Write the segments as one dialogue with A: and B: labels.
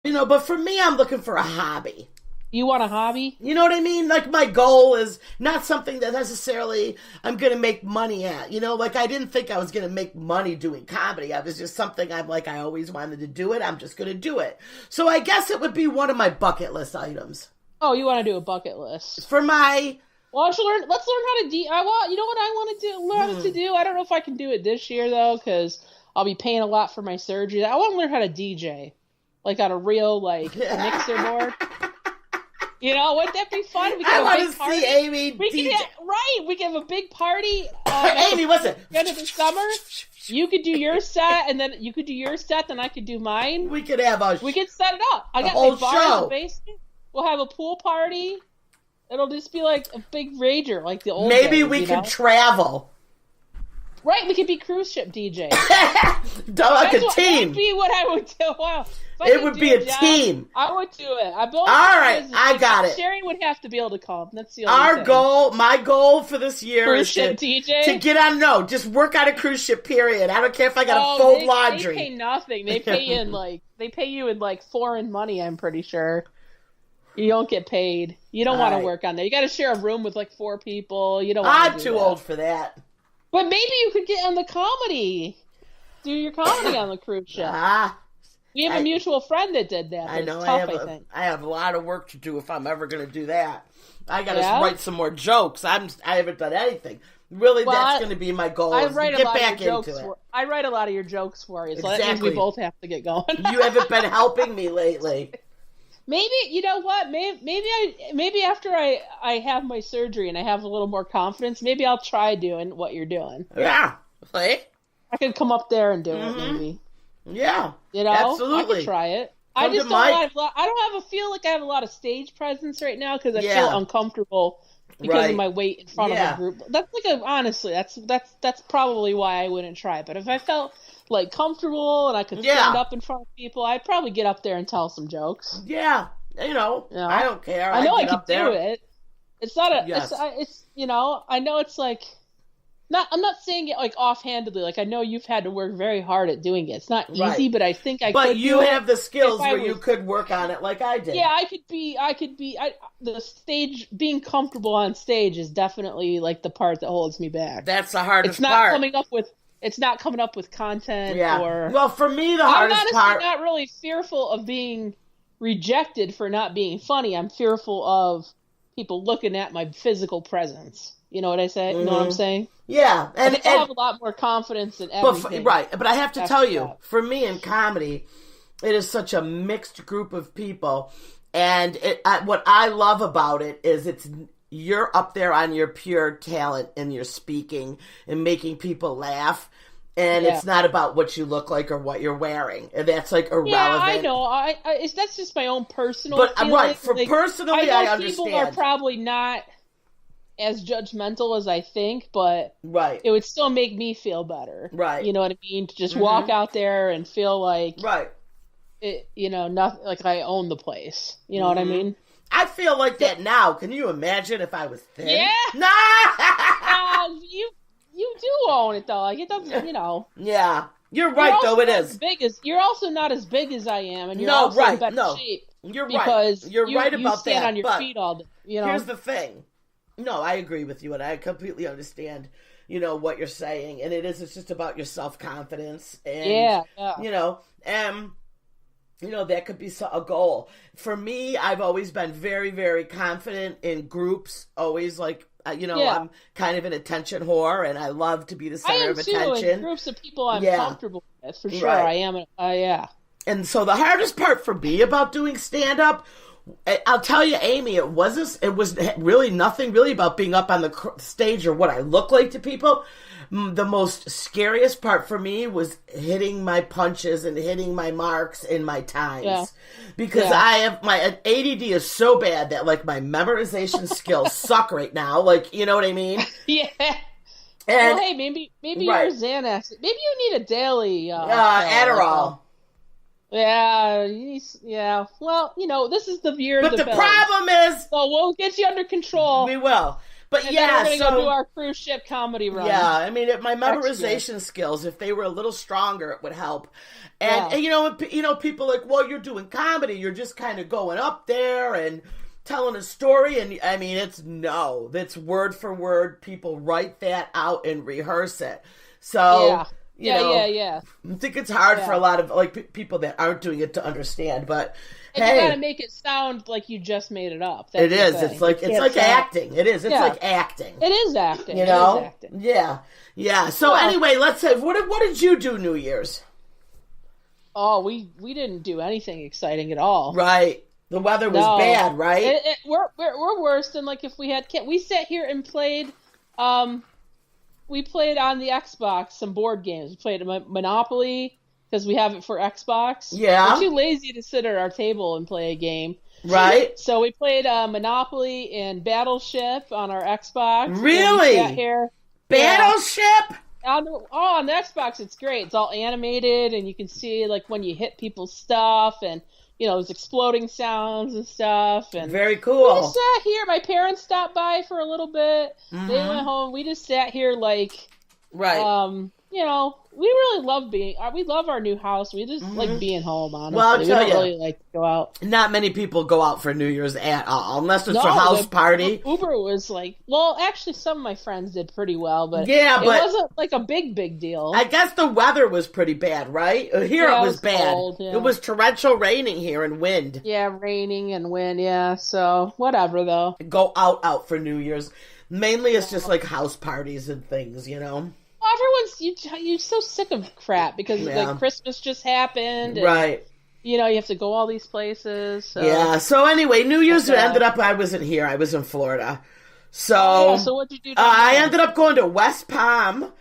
A: But for me, I'm looking for a hobby.
B: You want a hobby?
A: You know what I mean? Like, my goal is not something that necessarily I'm going to make money at. Like, I didn't think I was going to make money doing comedy. I was just something I always wanted to do it. I'm just going to do it. So I guess it would be one of my bucket list items.
B: Oh, you want to do a bucket list?
A: For my...
B: Well, let's learn how to you know what I want to do? Learn to do? I don't know if I can do it this year, though, because I'll be paying a lot for my surgery. I want to learn how to DJ. Like, on a real, mixer board. Wouldn't that be fun?
A: I want to see Amy DJ.
B: We can have a big party.
A: Amy, listen.
B: End of the summer. You could do your set, and then you could do your set, then I could do mine.
A: We could have
B: We could set it up. I got
A: my
B: bar in the basement. We'll have a pool party. It'll just be like a big rager, like the old
A: Maybe
B: days,
A: we could travel.
B: Right, we could be cruise ship DJs.
A: Like a team.
B: That would be what I would do. Wow.
A: It would be a team.
B: I would do it.
A: All right, I got it.
B: Sherry would have to be able to come. That's the only
A: thing. My goal for this year
B: cruise
A: is
B: ship DJ?
A: To get on. No, just work on a cruise ship. Period. I don't care if I got to fold laundry.
B: They pay nothing. They pay you in foreign money. I'm pretty sure. You don't get paid. You don't want to work on that. You got to share a room with 4 people. You don't.
A: I'm too old for that.
B: But maybe you could get on the comedy. Do your comedy on the cruise ship. We have a mutual friend that did that.
A: I know.
B: Tough,
A: I have a lot of work to do if I'm ever going to do that. I got to write some more jokes. I haven't done anything. Really, that's going to be my goal.
B: I write a lot of your jokes. I write a lot of your jokes for you. So that means we both have to get going.
A: You haven't been helping me lately.
B: Maybe, you know what? Maybe after I have my surgery and I have a little more confidence, maybe I'll try doing what you're doing.
A: Yeah. See?
B: I could come up there and do it, maybe.
A: Yeah.
B: Absolutely. I could try it. I just don't feel like I have a lot of stage presence right now because I feel uncomfortable because of my weight in front of a group. That's honestly, that's probably why I wouldn't try. But if I felt comfortable and I could stand up in front of people, I'd probably get up there and tell some jokes.
A: Yeah. I don't care.
B: I know I could do it. It's not a, it's I know it's I'm not saying it offhandedly. I know you've had to work very hard at doing it. It's not easy, but I think I could.
A: But you have the skills where you could work on it like I did.
B: Yeah, I could be. The stage, being comfortable on stage is definitely the part that holds me back.
A: That's the hardest
B: It's not
A: part.
B: It's not coming up with content.
A: Well, for me, the hardest part.
B: I'm not really fearful of being rejected for not being funny. I'm fearful of people looking at my physical presence. You know what I say? You know what I'm saying?
A: Yeah.
B: And I have a lot more confidence in everything.
A: But I have to tell you, for me in comedy, it is such a mixed group of people. And what I love about it is you're up there on your pure talent and your speaking and making people laugh. And it's not about what you look like or what you're wearing. And that's irrelevant.
B: Yeah, I know. That's just my own personal feeling.
A: Right. Personally, I understand.
B: People are probably not as judgmental as I think, but it would still make me feel better.
A: Right.
B: You know what I mean? To just walk out there and feel like it, nothing, I own the place. You know what I mean?
A: I feel like that now. Can you imagine if I was thin?
B: Yeah.
A: Nah.
B: You do own it though. It doesn't,
A: Yeah. You're right though. It is.
B: You're also not as big as I am, and you're also in better shape.
A: You're right.
B: Because
A: you're right about
B: you stand
A: that.
B: on your feet all day.
A: Here's the thing. No, I agree with you, and I completely understand, what you're saying. And it's just about your self-confidence. And, that could be a goal. For me, I've always been very, very confident in groups, always I'm kind of an attention whore, and I love to be the center of attention.
B: In groups of people I'm comfortable with, for sure. I am.
A: And so the hardest part for me about doing stand-up, I'll tell you, Amy, it was really nothing really about being up on the stage or what I look like to people. The most scariest part for me was hitting my punches and hitting my marks in my times. Because I have my ADD is so bad that my memorization skills suck right now. You know what I mean?
B: Yeah. And, hey, maybe you're Xanax. Maybe you need a daily
A: Adderall.
B: Yeah. Well, this is the year.
A: But the problem is,
B: so we'll get you under control.
A: We will. But
B: and
A: yeah,
B: then we're gonna go do our cruise ship comedy run.
A: Yeah, I mean, my memorization skills, if they were a little stronger, it would help. And you know, people like, well, you're doing comedy, you're just kind of going up there and telling a story, and I mean, it's word for word. People write that out and rehearse it. So you know, I think it's hard for a lot of like people that aren't doing it to understand, but.
B: And you gotta make it sound like you just made it up. That's
A: it is. It's like acting. It is. It's like acting.
B: It is acting.
A: You know?
B: It is acting.
A: Yeah. So anyway, let's say what did you do New Year's?
B: Oh, we didn't do anything exciting at all.
A: Right. The weather was bad, right?
B: We're worse than like if we had kids. We sat here and played. We played on the Xbox some board games. We played Monopoly. Because we have it for Xbox.
A: Yeah.
B: We're too lazy to sit at our table and play a game.
A: Right.
B: So we played Monopoly and Battleship on our Xbox.
A: Really?
B: Here.
A: Battleship?
B: On the Xbox, it's great. It's all animated, and you can see like when you hit people's stuff, and you know, there's exploding sounds and stuff. And
A: very cool.
B: We just sat here. My parents stopped by for a little bit. Mm-hmm. They went home. We just sat here like, you know, we really love our new house. We just like being home, honestly.
A: Well,
B: we don't really like to go out.
A: Not many people go out for New Year's at all, unless it's a house party.
B: Uber was like, well, actually, some of my friends did pretty well, but it wasn't like a big deal.
A: I guess the weather was pretty bad, right? Here it was bad.
B: Cold,
A: It was torrential raining here and wind.
B: Yeah, raining and wind, so whatever, though.
A: Go out for New Year's. Mainly it's just like house parties and things, you know?
B: You're so sick of crap because like Christmas just happened. And,
A: right.
B: You know, you have to go all these places. So.
A: Yeah. So anyway, New Year's ended up, I wasn't here. I was in Florida. So,
B: so what'd you do?
A: I ended up going to West Palm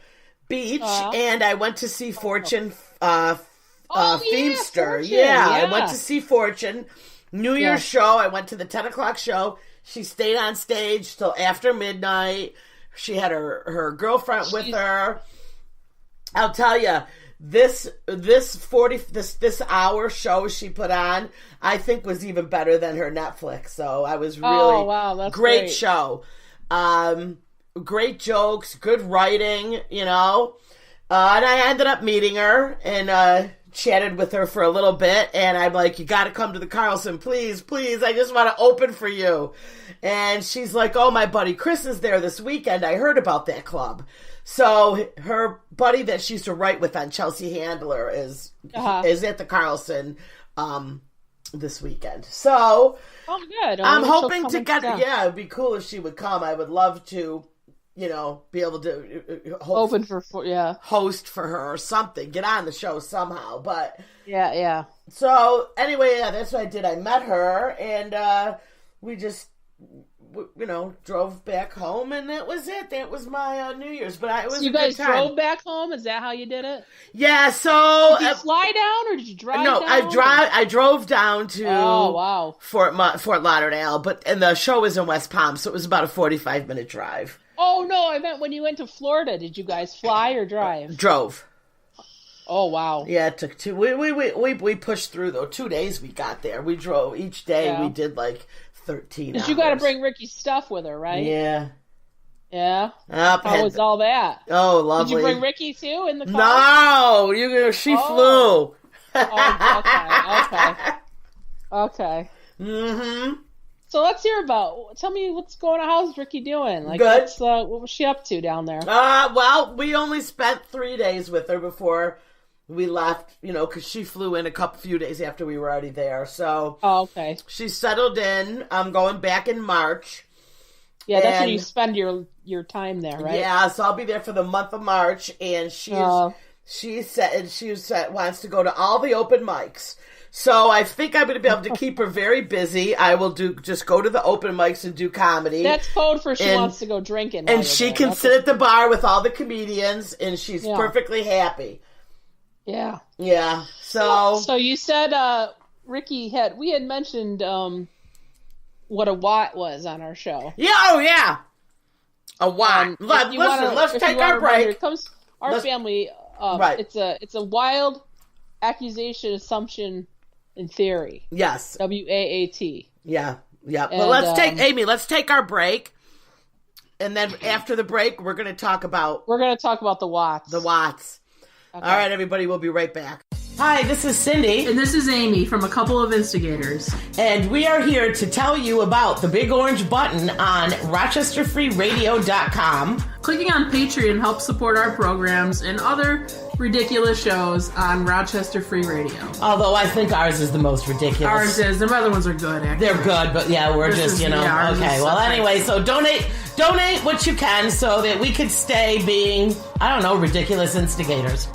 A: Beach and I went to see Fortune Feimster.
B: Fortune.
A: Yeah, I went to see Fortune. New Year's show. I went to the 10 o'clock show. She stayed on stage till after midnight. She had her girlfriend with her. I'll tell you, this hour show she put on, I think was even better than her Netflix. So I was really
B: that's
A: great show. Great jokes, good writing, you know. And I ended up meeting her and chatted with her for a little bit, and I'm like, you got to come to the Carlson, please, I just want to open for you. And she's like, oh, my buddy Chris is there this weekend. I heard about that club. So her buddy that she used to write with on Chelsea Handler is at the Carlson this weekend. So
B: good.
A: I'm hoping to get it'd be cool if she would come. I would love to, you know, be able to host for her or something, get on the show somehow. But so anyway, that's what I did. I met her and we just, you know, drove back home, and that was it. That was my New Year's. But it was
B: you guys drove back home. Is that how you did it?
A: Yeah. So
B: did you fly down or did you drive?
A: No,
B: down?
A: I drove down to
B: Fort
A: Lauderdale, and the show was in West Palm, so it was about a 45-minute drive.
B: Oh no, I meant when you went to Florida, did you guys fly or drive?
A: Drove.
B: Oh wow.
A: Yeah, it took 2. We pushed through though. 2 days we got there. We drove each day. Yeah. We did like 13 hours.
B: You got to bring Ricky's stuff with her, right?
A: Yeah.
B: Yeah. How was all that?
A: Oh, lovely.
B: Did you bring Ricky too in the car?
A: No, she flew.
B: Okay.
A: Mm-hmm.
B: So let's hear tell me what's going on. How's Ricky doing? Like,
A: good.
B: What was she up to down there?
A: Well, we only spent 3 days with her before we left, you know, because she flew in a few days after we were already there. So,
B: okay.
A: She settled in. I'm going back in March.
B: Yeah, that's when you spend your time there, right?
A: Yeah, so I'll be there for the month of March, and she wants to go to all the open mics. So I think I'm going to be able to keep her very busy. I will just go to the open mics and do comedy.
B: That's code for she wants to go drinking.
A: And she can sit at the bar with all the comedians, and she's perfectly happy.
B: Yeah.
A: Yeah. So
B: you said Ricky we had mentioned what a watt was on our show.
A: Yeah, oh yeah. A watt. Let's take our break.
B: Here comes our family. Right. It's a wild accusation assumption in theory.
A: Yes.
B: WAAT.
A: Yeah. Yeah. Well, let's take our break. And then after the break, we're going to talk about...
B: the watts.
A: The watts. Okay. All right, everybody, we'll be right back. Hi, this is Cindy.
B: And this is Amy from A Couple of Instigators.
A: And we are here to tell you about the big orange button on RochesterFreeRadio.com.
B: Clicking on Patreon helps support our programs and other ridiculous shows on Rochester Free Radio.
A: Although I think ours is the most ridiculous.
B: Ours is. The other ones are good, actually.
A: They're good, but yeah, we're just, okay. Well, anyway, so donate what you can so that we could stay being, I don't know, ridiculous instigators.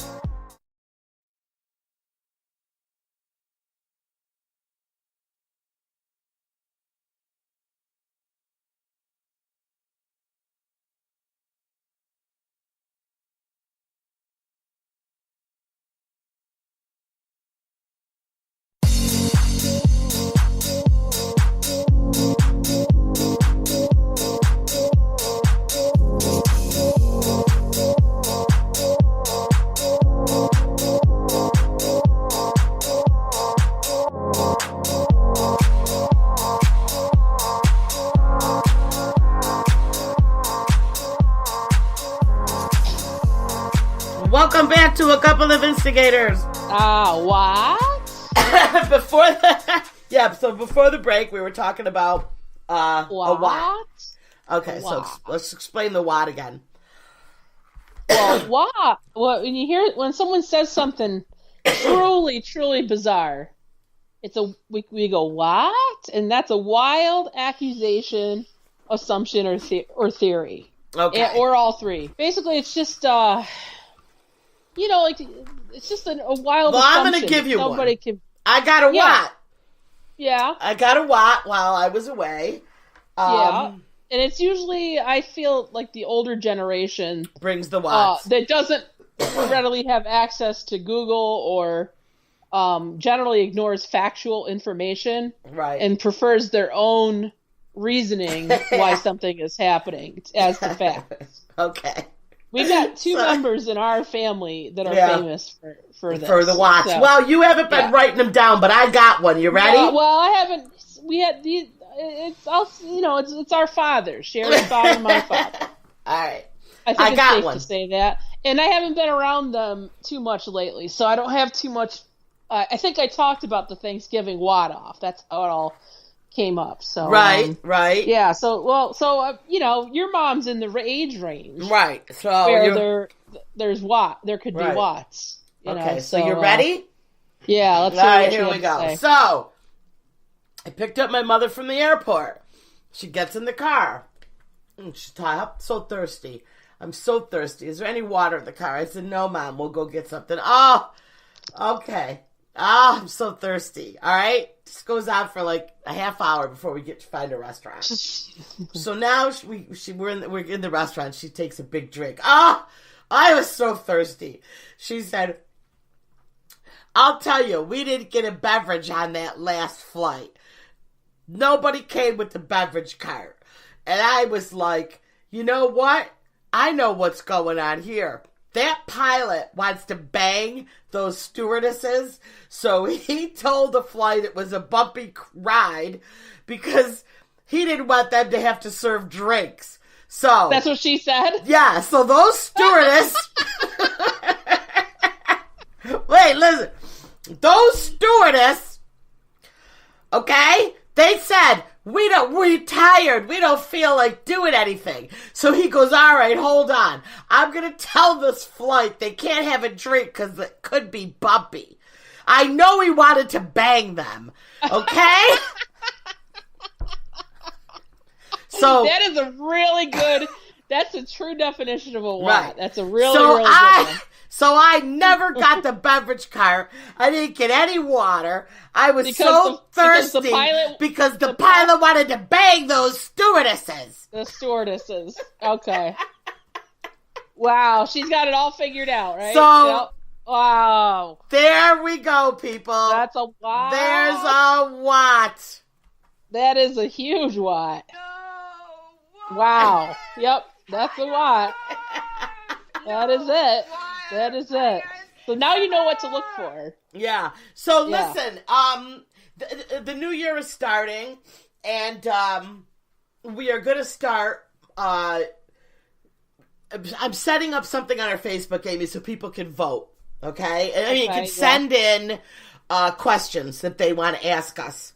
A: Welcome back to A Couple of Instigators.
B: What?
A: Before the break, we were talking about a watt. Okay, so let's explain the watt again.
B: Well, watt. Well, when someone says something truly, truly bizarre, we go what, and that's a wild accusation, assumption, or theory.
A: Okay,
B: or all three. Basically, it's just it's just a wild assumption.
A: I'm going to give you one. I got a watt.
B: Yeah.
A: I got a watt while I was away.
B: And it's usually, I feel like the older generation
A: brings the watts.
B: That doesn't readily have access to Google or generally ignores factual information.
A: Right.
B: And prefers their own reasoning why something is happening as the facts.
A: Okay.
B: We've got two members in our family that are famous for this.
A: For the watts. So, well, you haven't been writing them down, but I got one. You ready?
B: Well, I haven't. We had these. It's also, it's our father, Sherry's father, and my father.
A: All right.
B: I think it's safe to say that. And I haven't been around them too much lately, so I don't have too much. I think I talked about the Thanksgiving watt off. That's how it all came up. So
A: right.
B: Yeah. So your mom's in the age range,
A: right? So
B: where there could be watts.
A: Okay. So you're ready?
B: Yeah. Let's.
A: All right. Here we go. Say. So I picked up my mother from the airport. She gets in the car. And she's tired. I'm so thirsty. I'm so thirsty. Is there any water in the car? I said, no, Mom. We'll go get something. Oh, okay. I'm so thirsty. All right. This goes on for like a half hour before we get to find a restaurant. So now we're in the restaurant. She takes a big drink. I was so thirsty. She said, I'll tell you, we didn't get a beverage on that last flight. Nobody came with the beverage cart. And I was like, you know what? I know what's going on here. That pilot wants to bang those stewardesses, so he told the flight it was a bumpy ride because he didn't want them to have to serve drinks. So
B: that's what she said?
A: Yeah, so those stewardesses... Wait, listen. Those stewardesses, okay, they said... We're tired. We don't feel like doing anything. So he goes, all right, hold on. I'm going to tell this flight they can't have a drink because it could be bumpy. I know he wanted to bang them. Okay?
B: So that is a really good, that's a true definition of a watt. Right. That's a really good one.
A: So I never got the beverage cart. I didn't get any water. I was thirsty because the pilot wanted to bang those stewardesses.
B: The stewardesses. Okay. Wow. She's got it all figured out, right?
A: So,
B: wow.
A: There we go, people.
B: That's a watt.
A: There's a watt.
B: That is a huge watt. No, wow. Yep. That's a watt. That is it. That is it. So now you know what to look for.
A: Yeah. So listen, the new year is starting, and we are going to start I'm setting up something on our Facebook, Amy, so people can vote. Okay, and you can send in questions that they want to ask us.